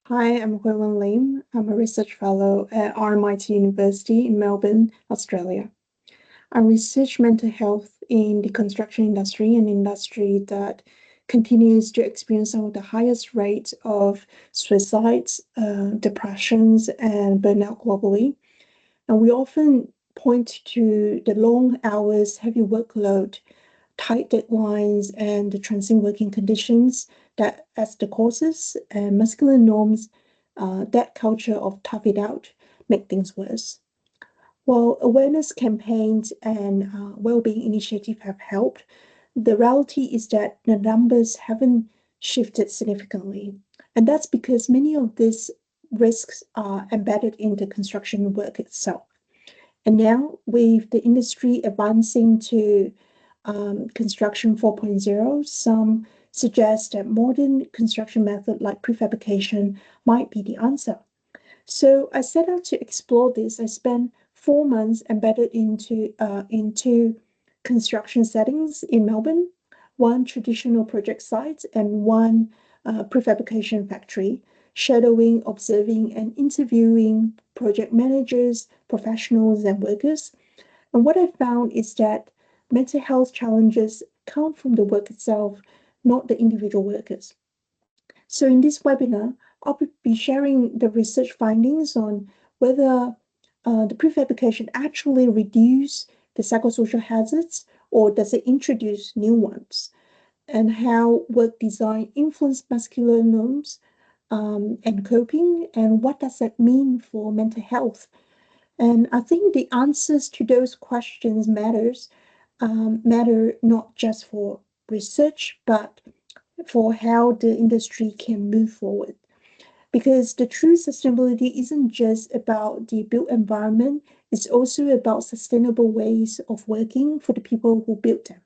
Hi, I'm Huey Wen Lim. I'm a research fellow at RMIT University in Melbourne, Australia. I research mental health in the construction industry, an industry that continues to experience some of the highest rates of suicides, depressions, and burnout globally. And we often point to the long hours, heavy workload, tight deadlines, and the transient working conditions that as the causes and masculine norms, that culture of tough it out make things worse. While awareness campaigns and well-being initiatives have helped, the reality is that the numbers haven't shifted significantly. And that's because many of these risks are embedded in the construction work itself. And now, with the industry advancing to construction 4.0, some suggest that modern construction method like prefabrication might be the answer. So I set out to explore this. I spent 4 months embedded into construction settings in Melbourne, one traditional project site and one prefabrication factory, shadowing, observing, and interviewing project managers, professionals, and workers. And what I found is that mental health challenges come from the work itself, not the individual workers. So in this webinar, I'll be sharing the research findings on whether the prefabrication actually reduce the psychosocial hazards or does it introduce new ones, and how work design influence masculine norms and coping, and what does that mean for mental health. And I think the answers to those questions matter not just for research, but for how the industry can move forward. Because the true sustainability isn't just about the built environment, it's also about sustainable ways of working for the people who built them.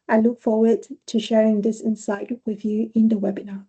I look forward to sharing this insight with you in the webinar.